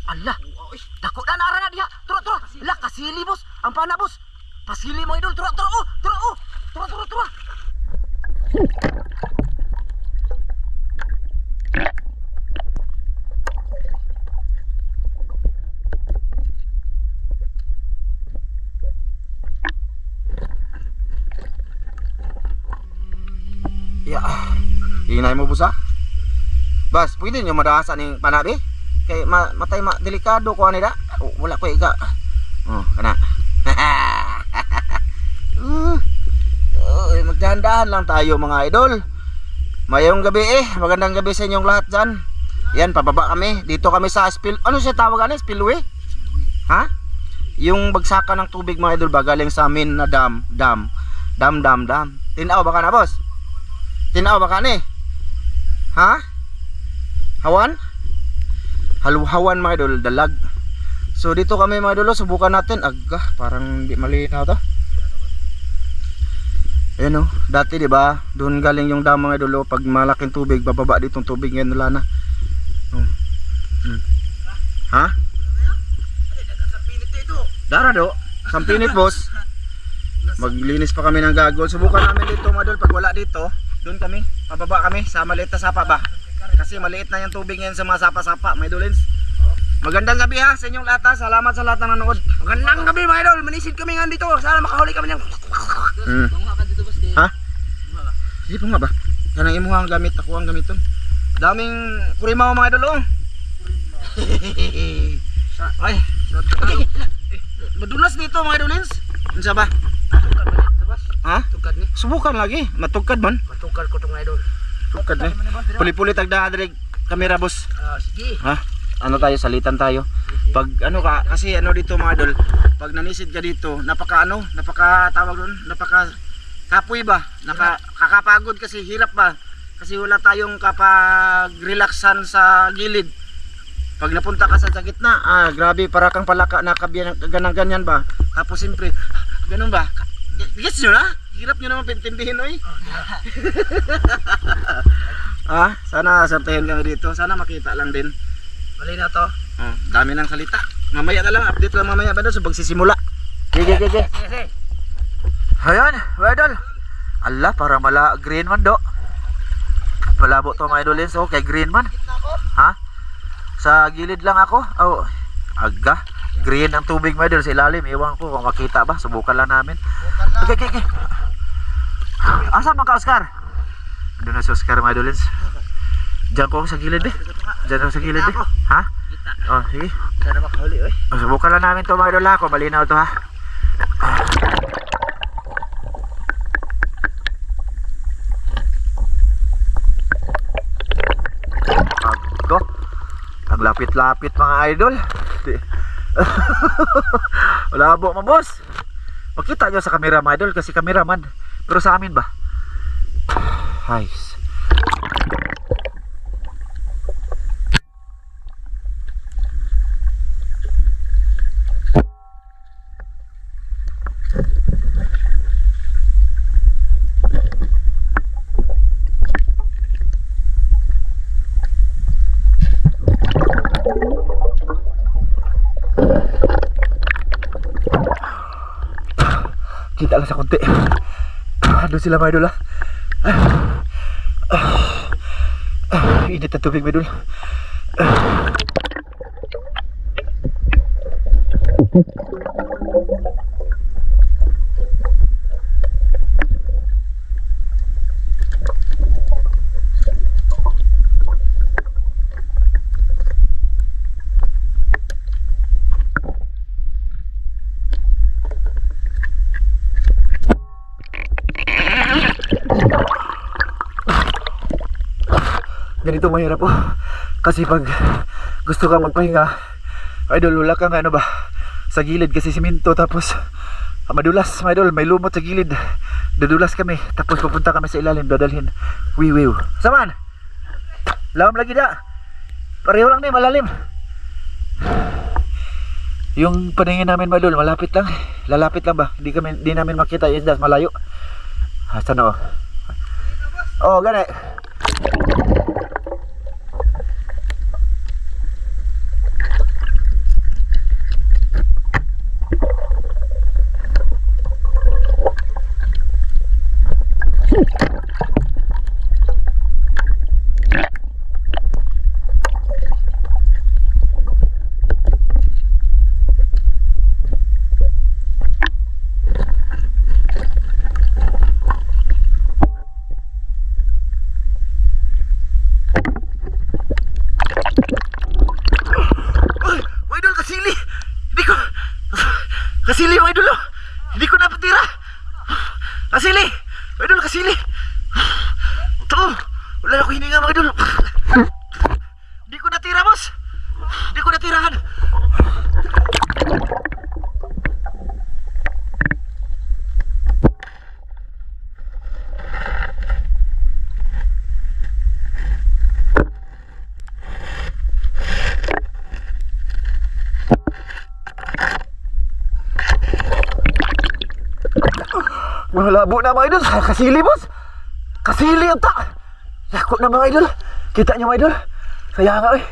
Allah, dako na nara na diha. Turo, turo. Ala, kasili boss. Ang pana boss. Pasili mo idol. Turo, turo. Turo, turo, turo, turo. Ya, hinay mo busa. Bas, pwede nyo madasa ning panabi? Kay matay delikado ko anida. Oh, wala ko iga. Oh, kana. Magdahan-dahan lang tayo mga idol. Mayong gabi magandang gabi sa inyong lahat dyan. Yan, pababa kami. Dito kami sa ano siya tawag spillway? Ha? Yung bagsakan ng tubig mga idol ba galing sa amin na dam. Tinaw ba ka na boss? Tinaw ba ka ni? Ha? Hawan? Haluhawan mga idol, dalag. So dito kami mga idol, subukan natin. Aga, parang di malinaw to. Ayan o, dati diba, doon galing yung dam mga idol. Pag malaking tubig, bababa ditong tubig. Ngayon wala na. Ha? Dara do, sampinit boss. Maglinis pa kami ng gagol. Subukan namin dito mga idol, pag wala dito doon kami, pababa kami sa maliit na sapa ba? Kasi maliit na yung tubig ngayon sa mga sapa-sapa, mga idolins. Magandang gabi ha sa inyong lahat ha. Salamat sa lahat ng nanood. Magandang gabi mga idol. Manisid kami nga dito. Sana makahuli kami ng... Ha? Hindi po nga ba? Kanang imo ang gamit, ako ang gamiton. Daming kurimaw mga idol oh. Ay, madulas dito mga idolins. Unsa ba? Ha? Tukad ni. Subukan lagi, matugkad man. Matukal ko itong idol. Tukad ni. Puli-puli tagda direk kamera boss. Sige. Ha? Ano tayo, salitan tayo. Pag ano ka, kasi ano dito mga idol, pag nanisid ka dito, napaka tawag doon, napaka kapoy ba? Kakapagod kasi hirap ba? Kasi wala tayong kapag relaxan sa gilid. Pag napunta ka sa gitna, grabe para kang palaka nakabiyan ganang-ganyan ba? Tapos siyempre, ganun ba? Gets nyo na? Hirap nyo naman pintindihin oy. Sana sartahin kami dito. Sana makita lang din. Mali na to. Dami ng salita. Mamaya na lang, update lang mamaya ba sa pagsisimula. Sige. Sige. Ayan, idol. Allah, para green man do. Palabo to mga idolins. Okay, green man. Ha? Sa gilid lang ako. Oh, aga. Green ang tubig mga idol sa ilalim. Iwan ko kung makita ba. Subukan lang namin. Okay. Asa man ka Oscar? Doon na si Oscar mga idolins. Diyan ko sa gilid eh. Diyan sa gilid eh. Ha? Oh, sige. Sana makahuli oy. Subukan lang namin to mga idol ha. Kung malinaw to ha. Ago. Ang lapit-lapit mga idol. Malabo mo boss. Makita nyo sa camera mga idol kasi cameraman. Pero sa amin ba? Nice. Kita lang sa konti. Doon sila mga idol ha. Init ang tubig mga idol. Ganito mahirap po. Kasi pag gusto kang magpahinga, idol, wala kang ano ba, sa gilid kasi simento, tapos madulas mga idol, may lumot sa gilid. Dadulas kami, tapos pupunta kami sa ilalim, dadalhin. Wiwiw. Saman? Lawam lagi da. Pareho lang din, malalim. Yung paningin namin mga idol, malapit lang. Lalapit lang ba? Di namin makita, isdas malayo. Sana oh, gani. Kasili mga idol, oh. Hindi ko napatira. Kasili! Mga idol, kasili! Ito, wala na ako hininga mga idol. Hindi ko natira, boss. Hindi ko natirahan. Malabo na mga idol. Kasili, boss. Kasili ang ta. Lako na mga idol. Kita nyo mga idol. Kaya nga eh.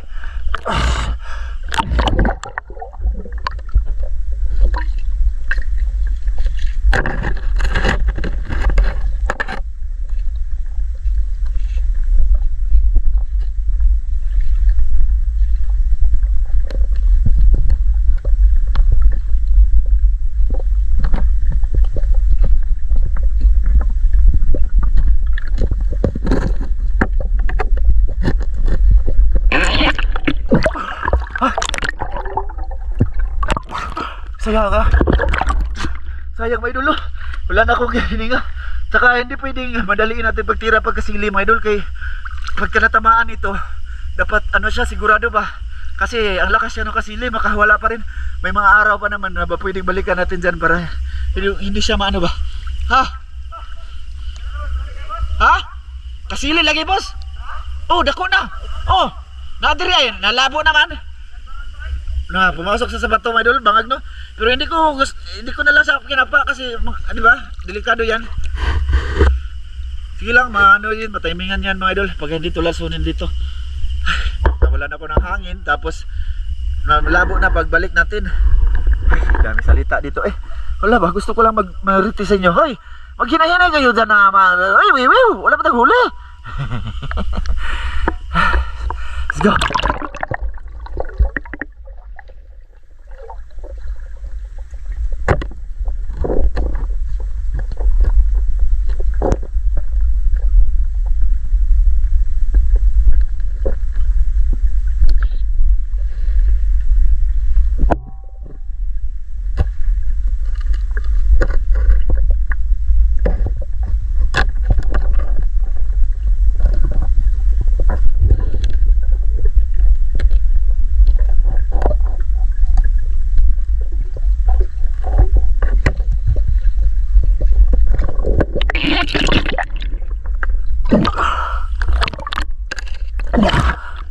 Sayang ah. Sayang mga idol, oh. Wala na akong hininga. Tsaka hindi pwedeng madaliin natin pagtira pagkasili mga idol. Kay pagka natamaan ito, dapat ano siya, sigurado ba? Kasi ang lakas siya ng kasili, makahawala pa rin. May mga araw pa naman na ba pwedeng balikan natin dyan para hindi siya maano ba? Ha? Ha? Kasili lagi, boss? Oh, dako na. Oh, nadiri ay, nalabo naman. Na, pumasok sa bato mga idol, bangag no. Pero hindi ko na lang sa kinapa kasi di ba? Delikado 'yan. Sige lang, maano 'yun, matimingan 'yan mga idol. Pag hindi tulasunin dito. Nawalan ako ng hangin tapos malabo na pagbalik natin. Dami salita dito eh. Wala ba, gusto ko lang mag-riti sa inyo. Hoy, maghinay-hinay kayo dyan na ay, wala pa tayong huli. Let's go.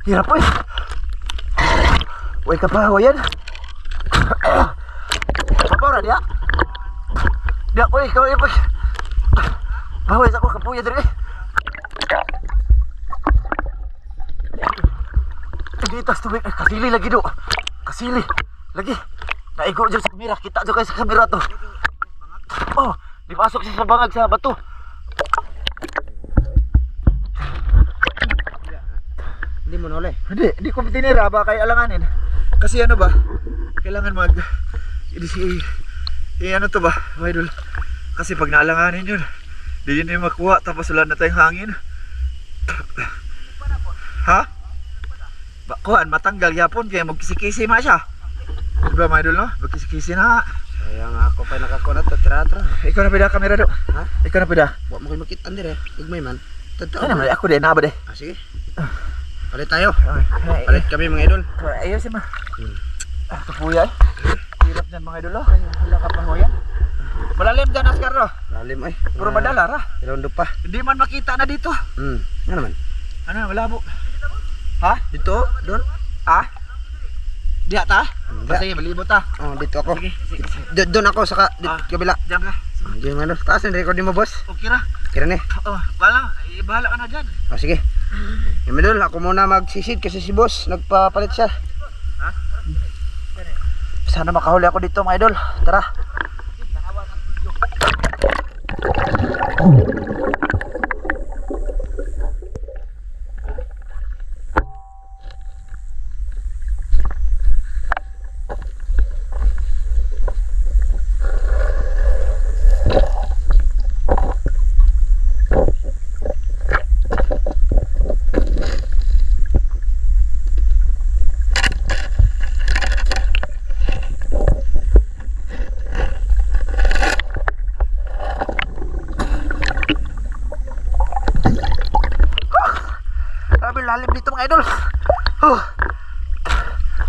Hirap po eh. Uy, kapahawa yan. Kapora dia. Dia ko eh, ikaw eh. Bawa sa ko kapuya diri eh. Hindi tas tubig. Kasili lagi do. Kasili. Lagi. Naigo dyan sa kamera. Kita dyan kayo sa kamera to. Oh, di pasok siya sa bangag sa bato. Hindi mo nole. Hindi ko tinira ba kay alanganin. Kasi ano ba? Kailangan ano to ba, idol? Kasi pag naalanganin yun, di yun yung makuha tapos wala na tayong hangin. Ha? Kuhan, matanggal yapon kaya magkisikisi ma siya. Diba mga idol no? Magkisikisi na. Kaya nga ako pa nakakuha na to, tira-tira. Ikaw na pida kamera do. Ha? Ikaw na pida. Huwag mo kayo makitaan dire. Igmay man. Ano naman, ako din, naba de. Ah, sige. Palit tayo. Palit kami mga idol. Ayos si ma. Kapuya eh. Hirap dyan mga idol oh. Wala ka pang hoyan. Malalim dyan Oscar no? Lalim ay. Puro madala ra. Ilondo pa. Hindi man makita na dito. Ano naman? Ano, malabo. Ha? Dito? Doon? Ha? Diya ta? Diya. Sige, malibot ta. Oh, dito ako. Sige, sige. Doon ako sa kabila. Diyan ka. Hindi mga idol. Taas na record mo boss. Okay ra. Kira ni. Oh, bahala ka na dyan. Oh, sige. Yung idol, ako muna magsisid kasi si boss nagpapalit siya. Ha? Sana makahuli ako dito mga idol. Tara.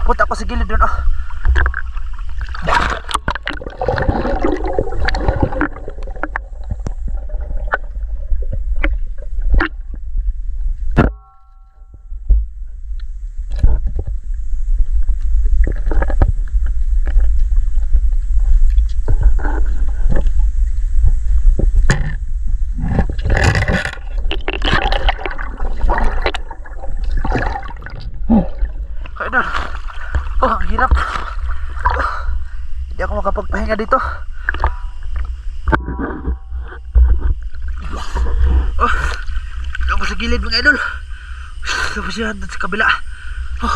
Punta ako sa gilid doon, oh. Idol. Oh, ang hirap. Hindi ako makapagpahinga dito. Oh, ako sa gilid mga idol. Tapos yan sa kabila. Oh.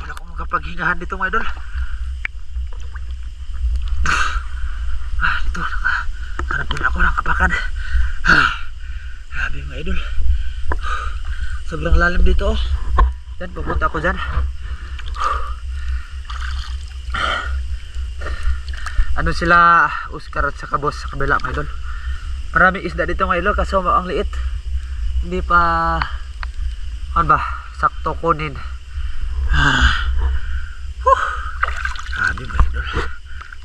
Wala akong makapaghingahan dito mga idol. Dito, hanap din ako ng kapakan. Grabe mga idol. Sobrang lalim dito, oh. Yan, pupunta ako dyan. Ano sila, Oscar at saka boss sa kabila mga idol. Maraming isda dito mga idol, kaso ang liit. Hindi pa, ano ba, sakto kunin. Grabe mga idol.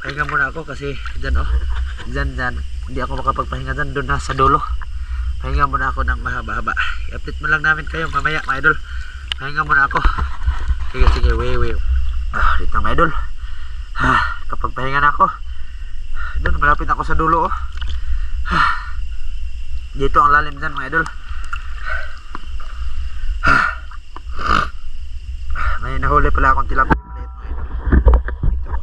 Pahinga muna ako kasi dyan, oh. Dyan. Hindi ako makapagpahinga dyan, doon na sa dulo. Pahinga muna ako ng mahaba-haba. I-update mo lang namin kayo mamaya mga idol. Pahinga muna ako. Sige, wey. Dito mga idol. Kapag pahinga na ako, doon malapit ako sa dulo, oh. Dito ang lalim dyan mga idol. May nahuli pala akong tilapia maliit mga idol.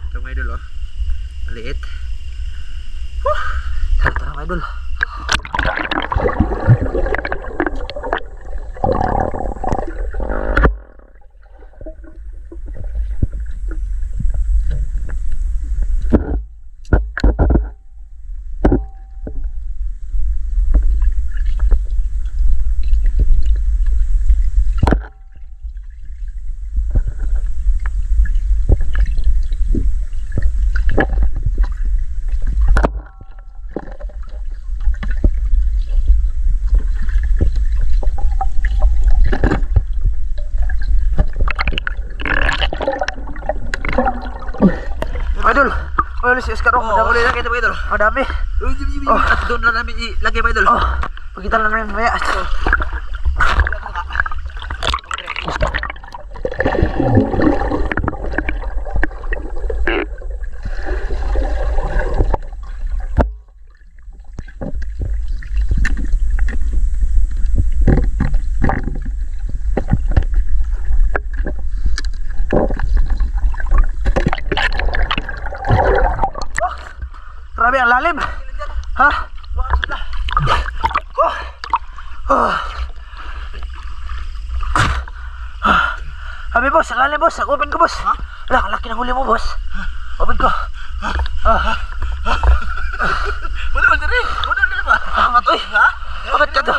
Ito mga idol, oh. Maliit. Tara mga idol. Idol, oh, si Oscar, oh, Huli lang kita mga idol. madami. Oh, at doon na namin ilagay mga idol. Oh, pagkita lang namin mamaya. Grabe ang lalim. Ha? Habi boss, ang lalim boss. Open ko boss. Wala, ang laki ng huli mo boss. Open ko. Budol diri ba? Angat oy. Bakit ka to?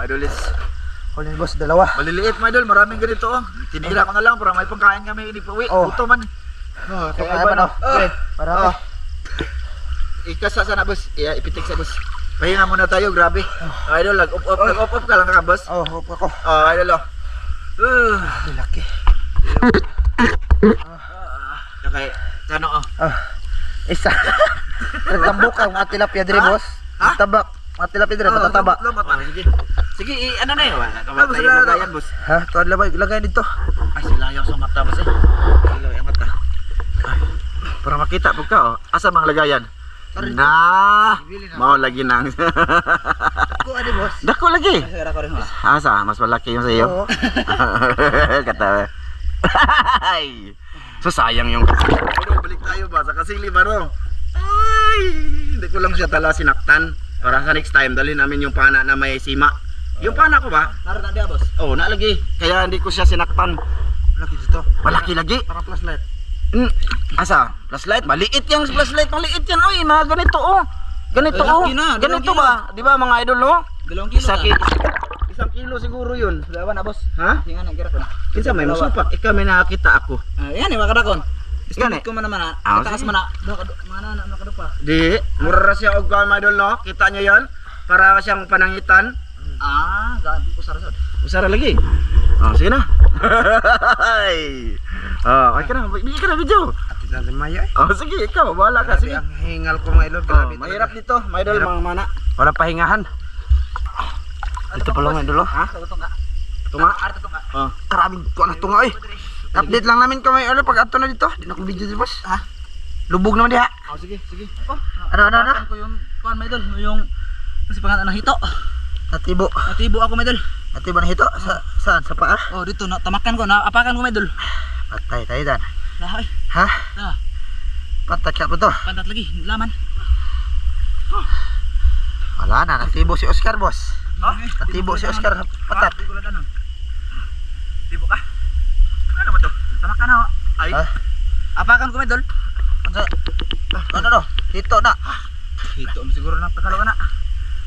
Idolis. Huli ni boss, dalawa. Maliliit mga idol, maraming ganito, oh. Tinira ko na lang para may pangkain kami, hindi pa uwi. Oh. Buto man. Kaya ba no? Marami. Ikasa sana boss, ipitik sa boss. Pahinga muna tayo, grabe. Idol, nag-off ka lang ka boss. Oh, hope ako. Idol, oh. Laki. Okay, kano, oh. Isa. Nagtambok ang mga tilapia dire boss. Tabak. Mga tilapia dire, matataba. Sige, ano na yun? Kamatay yung lagayan, boss. Ha? Tuwan labay, ilagay dito. Ay, silayaw sa mata, boss, eh. Silayaw yung mata. Ay, para makita po ka, oh. Asa mang lagayan? Mau lagi nang. Dako adi boss. Dako lagi. Asa, mas malaki yung sa iyo. Oo. Kata. Ay. So sayang yung Pero balik tayo ba sa kasili baro. Ay, hindi ko lang siya tala sinaktan. Para sa next time dali namin yung pana na may sima. Yung pana ko ba? Naroon na dia boss. Oh, nalagi. Kaya hindi ko siya sinaktan. Malaki dito. Malaki lagi. Para flashlight. Asa? Flashlight? Maliit yung flashlight. Maliit yan. Oy, mga ganito oh. Ganito oh. Ganito ba? Di ba mga idol no? 2 kilo. Isang kilo siguro yun. Dawa na boss. Ha? Hinga na gira ko na. Kinsa may musupak? Ikaw may nakakita ako. Yan eh makadakon. Yan eh. Istorya ko man naman Ah, taas sige. man na. Mana na makadupa. Di, mura ra siya og mga idol no. Kita niyo 'yon? Para siyang panangitan. Gabi ko sarasod. Usara lagi. Sige na. Okay ka na. Bigyan ka na video. Ati na si Maya eh. Sige, ikaw. Bahala ka. Sige. Ang hingal ko mga idol. Grabe Mahirap dito, mga idol, Mahirap. mga mana. Wala pahingahan. Dito pa lang mga idol. Ha? Tunga. Tunga? Arto tunga. Karabing ko na tunga eh. Update lang namin kami ano pag ato na dito. Di na ko video di boss. Ha? Lubog naman diha. Sige, sige. Ano? Tapakan ko yung kuan may idol, yung kasi pangalan ng hito. Natibo. Natibo ako may idol. Natibo na hito. Saan? Sa paa? Oh, dito na tamakan ko, naapakan ko may idol. Patay tayo dan. Lahay. Ha? Ah, Patay ka po to. pantat lagi, laman. Wala na. Natibo si Oscar boss. Natibo si Oscar. Patat. Di ko lang tanong. Tibo ka? Ano ba to? Tamakan na. Ay. Ha? Apakan ko may idol. Ano no? Hito na. Hito mo siguro na Tagalog na.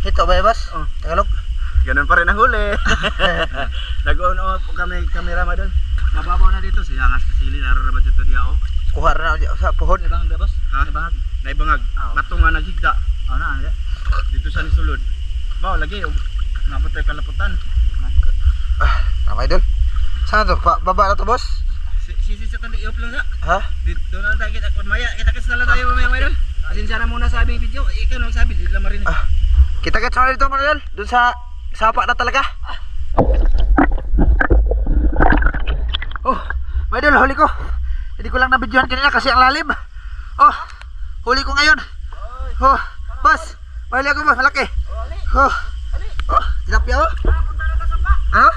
Hito ba boss? Oh. Tagalog. Ganun pa rin ang huli. Nag-on off kami kamera, mga idol. Mababaw na dito. Siya nga kasili. Nararabat dito diya ako. Kuha na sa puhon. Ibang da boss. Ha? Ibang. Naibangag. Mato nga naghigda. Oh na. Dito siya ni sulod. Baw, lagi. Napot tayo kalaputan. Mga idol. Saan to? Baba na to boss? Sisi sa tandi iop lang na. Ha? Dito na lang tayo kita. Kung maya, kita-kits na lang tayo mamaya, mga idol. Pasensya na muna sa aming video. Ikaw nang sabi, dito lang marinig. Kita-kits na dito mga idol. Doon sa sapa na talaga. Oh, mga idol, huli ko. Hindi ko lang nabidyohan kanina kasi ang lalim. Oh, huli ko ngayon. Oh, boss. Mahuli ako boss, malaki. Oh, tilapia oh. Ano?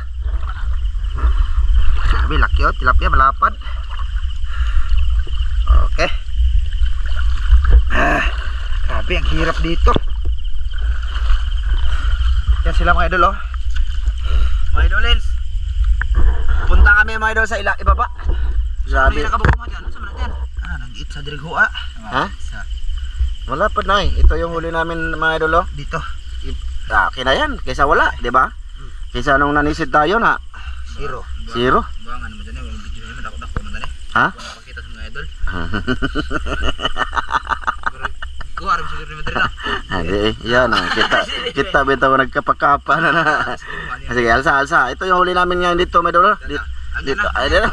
Sabi, laki oh, tilapia, malapad. Okay. Grabe, ang hirap dito. Yan sila mga idol oh. Mga idolins. Punta kami mga idol sa ibaba. Sabi na kabuko mo dyan. Ano sa mga dyan? Nag-eat sa dirigua. Ha? Wala pa na eh. Ito yung huli namin mga idol oh. Dito. Kina yan. Kaysa wala, di ba? Kaysa nung nanisid tayo na Zero. zero. Buwangan naman dyan eh. Yung video namin, dako-dako naman dyan eh. Ha? Napakita sa mga idol. Kuha rin siguro naman dyan na. Hindi eh. Yan ah. Kita bitaw nagkapakapa na na. Sige, alsa. Ito yung huli namin ngayon dito mga idol. Dito. Ay, dito.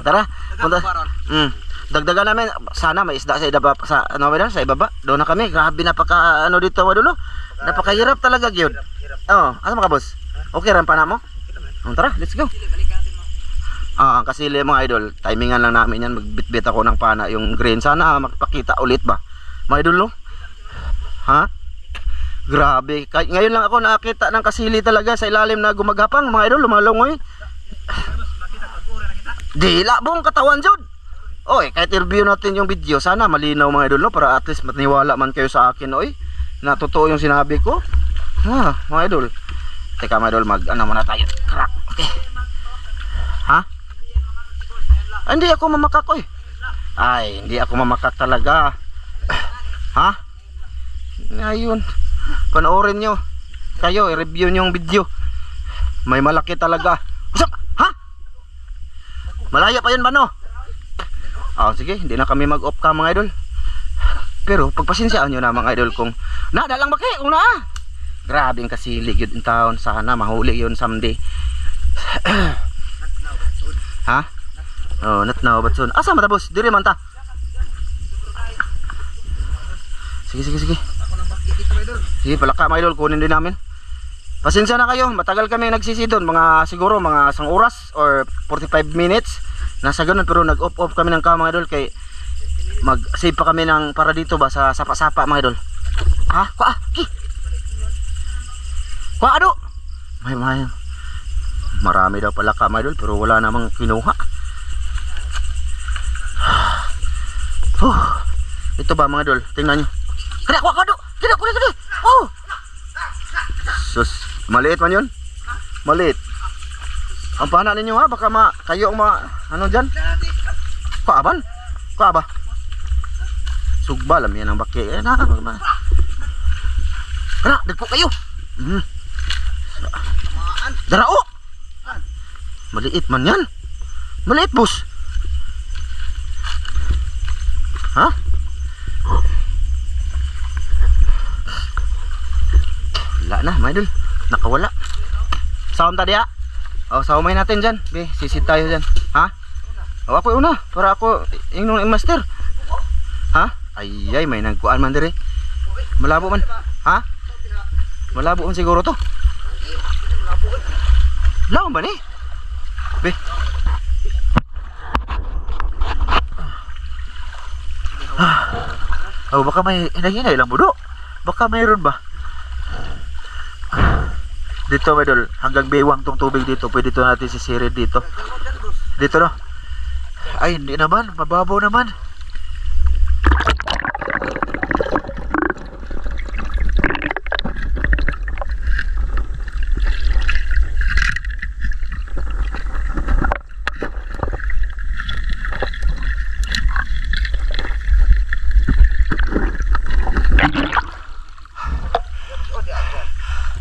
Tara. Punta. Dagdagan namin. Sana may isda sa ibaba. Sa, ano ba sa ibaba. Doon na kami. Grabe napaka ano dito mga idol. Napakahirap talaga gyud. Oh, ano mga boss? Okay ran pa na mo? Tara, let's go. Kasi mga idol, timingan lang namin yan. Magbitbit ako ng pana yung green. Sana magpakita ulit ba? Mga idol no? Ha? Grabe. Ngayon lang ako nakakita ng kasili talaga sa ilalim na gumagapang. Mga idol, lumalungoy. Dila buong katawan jud. Oy, kahit i-review natin yung video, sana malinaw mga idol no? Para at least matiniwala man kayo sa akin oy. Na totoo yung sinabi ko. Ha, mga idol. Teka mga idol, ano muna tayo. Crack. Okay. Ha? Hindi ako mamakak oy. Ay, hindi ako mamakak talaga. Ha? Ngayon, panoorin nyo. Kayo, i-review nyo yung video. May malaki talaga. Usap! Ha? Malaya pa yun ba no? Sige, hindi na kami mag-off ka mga idol. Pero pagpasensyaan nyo na mga idol kung nadalang ba kayo? Una grabe yung kasilig yun in town. Sana mahuli yun someday. Ha? Oh, not now but soon. Asa mata boss? Diri man ta. Sige. Sige, palaka mga idol, kunin din namin. Pasensya na kayo, matagal kami nagsisidon, siguro mga 1 oras or 45 minutes. Nasa ganun, pero nag-off kami ng mga idol kay mag-save pa kami ng para dito ba sa sapa-sapa mga idol. Ha? Kuha ado. May. Marami daw pala mga idol pero wala namang kinuha. Ito ba mga idol? Tingnan nyo. Kaya kuha ado. Gina. Oh. Sus, maliit man yun. Maliit. Ang pana ninyo ha, baka kayo ang ano dyan? Kuha ba? Sugba lang yan ang baki. Dagpo kayo. Darao. Maliit man yan. Maliit, boss. Ha? Wala na, mga idol. Nakawala. Sawam tadi ha? O, sawamay natin dyan. Be, sisid tayo dyan. Ha? O, ako una. Para ako yung master. Ha? Ay, may nagkuan man dire. Malabo man. Ha? Malabo man siguro to. Lawan ba ni? Be. Oh, baka may hinahinay lang budo. Baka mayroon ba? Dito, idol, hanggang bewang tong tubig dito. Pwede to natin sisirin dito. Dito no. Ay, hindi naman, mababaw naman.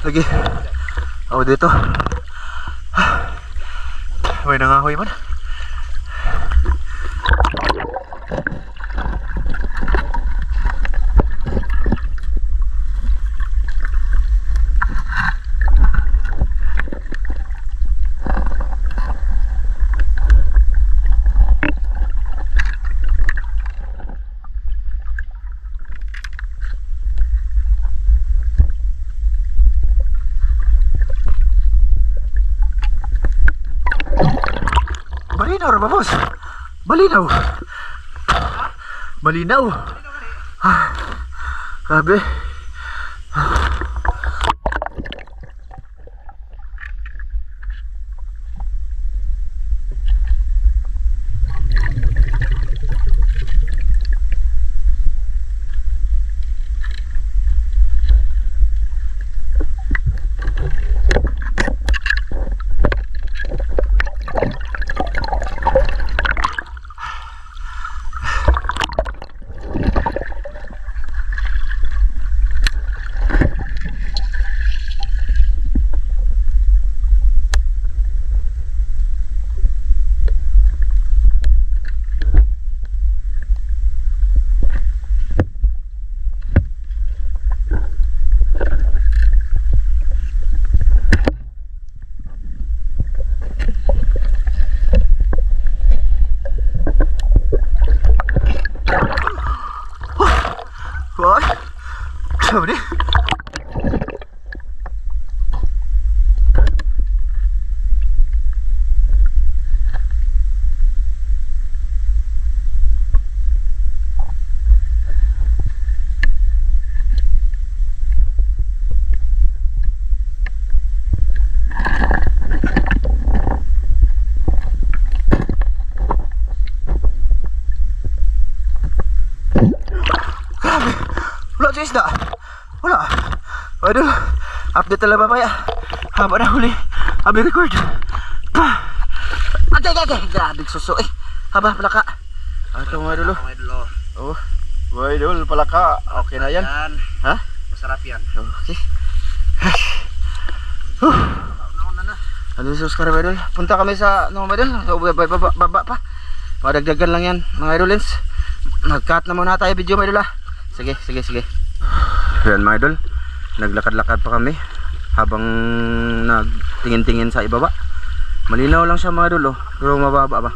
Lagi. Oh, dito. May nangahoy man. Malinaw ra ba, boss? Malinaw. Malinaw. Grabe. Wah, apa ni? Wala sa isda. Wala. Idol, update talaga mamaya. Haba na huli. Abi record. Agay. Grabe suso eh. Haba palaka. Ito mga idol. Oh. Idol palaka. Okay na yan. Ha? Masarap yan. Okay. Ano yung subscribe idol? Punta kami sa ano mga idol? Baba pa. Madagdagan lang yan mga idolins. Nag-cut na muna tayo video mga idol ha. Sige. Ayan mga idol, naglakad-lakad pa kami habang nagtingin-tingin sa ibaba. Malinaw lang siya mga idol, oh. Pero mababa ba?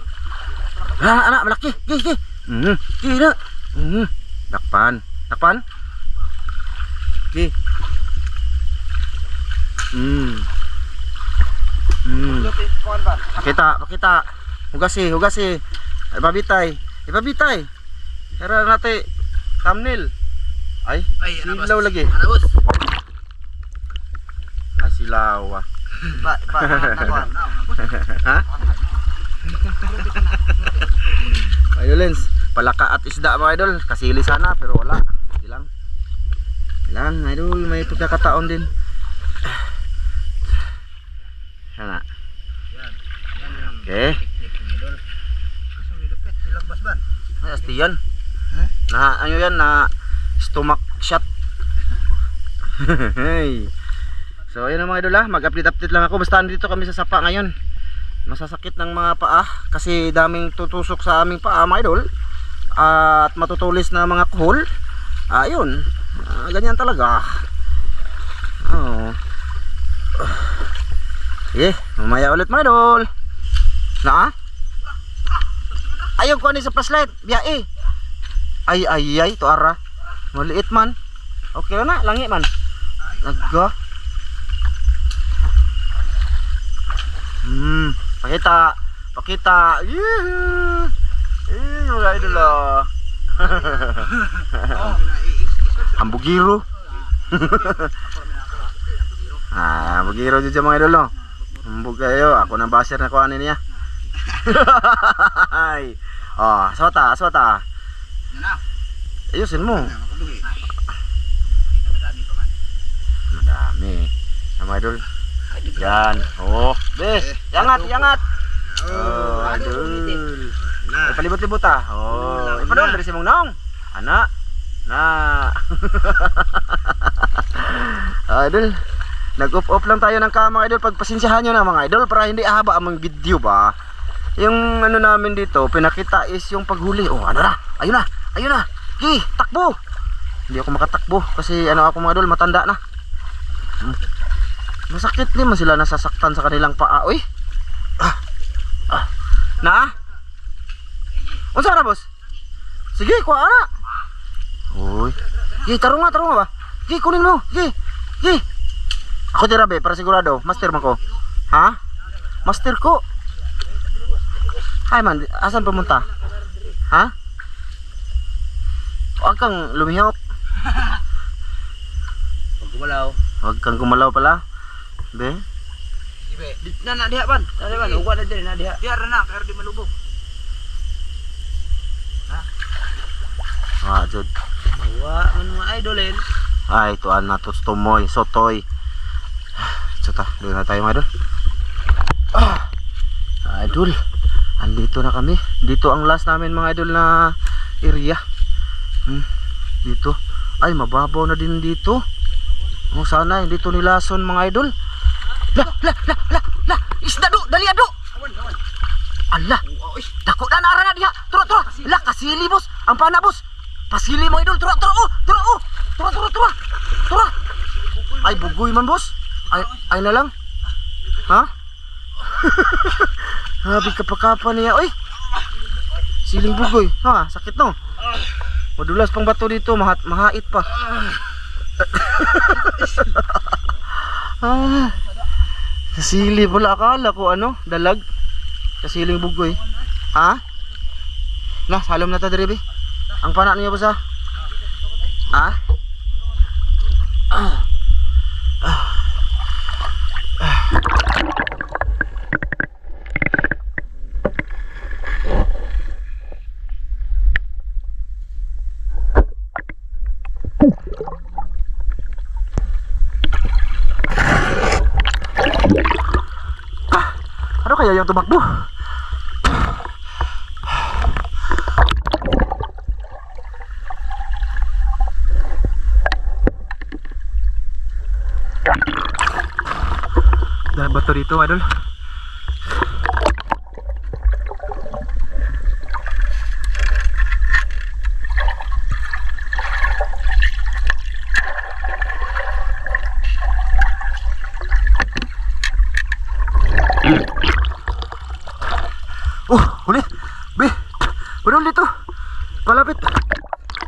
Anak, malaki. Gi. Gi. Dakpan. Gi. Pakita. Hugasi. Ipabitay. Kaya natin thumbnail. Ay, silaw lagi. Silaw. Ha? Idolens, palaka at isda mga idol. Kasili sana pero wala. Ilang idol, may pagkakataon din. Sana. Okay. Ay, astiyan. Na ano yan, na stomach shot. Hey. So ayun na mga idol, mag-update lang ako. Basta dito kami sa sapa ngayon. Masasakit ng mga paa kasi daming tutusok sa aming paa mga idol. At matutulis na mga kuhol. Ayun, ganyan talaga. Oh. Mamaya ulit mga idol. Na? Ayaw ko ni sa flashlight, biyae. Ay, to ara. Maliit man. Okay na, langi man. Nagga. Pakita. Mga idol ah. Ambugiro. Ambugiro dyan mga idol no. Ambug kayo, ako nang basher na kuhanin niya. Swata. Ayusin mo. Madami. Mga idol. Yan. Yangat. Idol. Palibot-libot ipadol dari si mong naong. Anak. Idol. Nag-off lang tayo ng kama idol. Pagpasensyahan nyo na mga idol para hindi ahaba ang mga video ba. Yung ano namin dito, pinakita is yung paghuli. Ano na? Ayun na. Takbo. Hindi ako makatakbo kasi ako mga idol, matanda na. Masakit din man sila nasasaktan sa kanilang paa. Uy. Unsa na boss? Sige, kuha na. Uy. Tarong nga ba? Kunin mo. Ako tira be, para sigurado. Master man ko. Ha? Master ko. Ay man, asan pumunta? Ha? Huwag kang lumihok. Huwag kang gumalaw pala. Be? Na diha ban. Ugwa na din na diha. Diha na kaya di malubog. Jud. Wa man mga idolin. Ay, tuan na to tumoy, sotoy. Chuta, doon na tayo mga idol. Idol. Andito na kami. Dito ang last namin mga idol na area. Dito. Ay, mababaw na din dito. Sana hindi to nilason mga idol. La. Isda do, dali ado. Allah. Dako na nara na diha. Tura. La kasili boss. Ang pana boss. Pasili mo idol. Tura. Ay, bugoy man boss. Ay na lang. Ha? Grabe kapakapan niya. Oy. Siling bugoy. Ha, sakit no. Madulas pang bato dito, mahait pa. Kasili pala, akala ko dalag. Kasiling bugoy. Ha? Na, salom na ta diri be. Ang pana niya boss ha? Ha? Ano kaya yung tumakbo? Dahil bato dito, idol. Huli. Be. Padol dito. Palapit.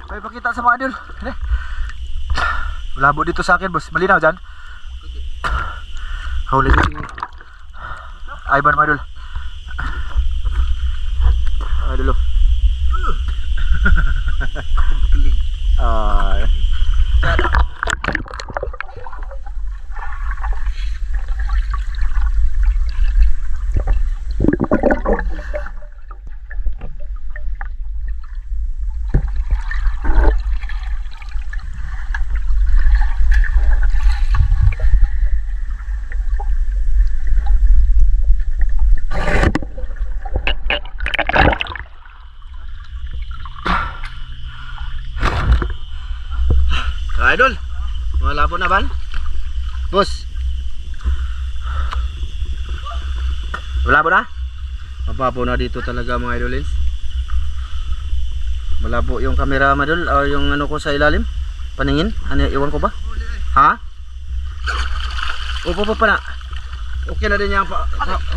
May pakita sa mga idol. Malabo dito sa akin, boss. Malinaw dyan. Huli si Ivan mga idol. Idol. Idol, malabo na ban? Boss, Malabo na? Mababaw na dito talaga mga idolins. Malabo yung camera madol o yung ano ko sa ilalim. Paningin? Ano, iwan ko ba? Ha? Upo pa na. Okay na din yan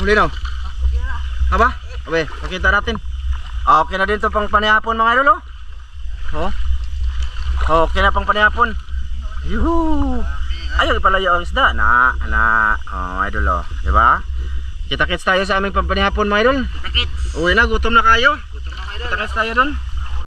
huli na. Haba? Abe, pakita natin. Okay na din to pang panihapon mga idol oh. Okay na pang panihapon. Yuhu. Ayaw ipalayo ang isda na. Oh idol oh, di ba? Kita-kits tayo sa aming pampanihapon mga idol. Kita-kits. Uwi na, gutom na kayo. Kita-kits tayo doon.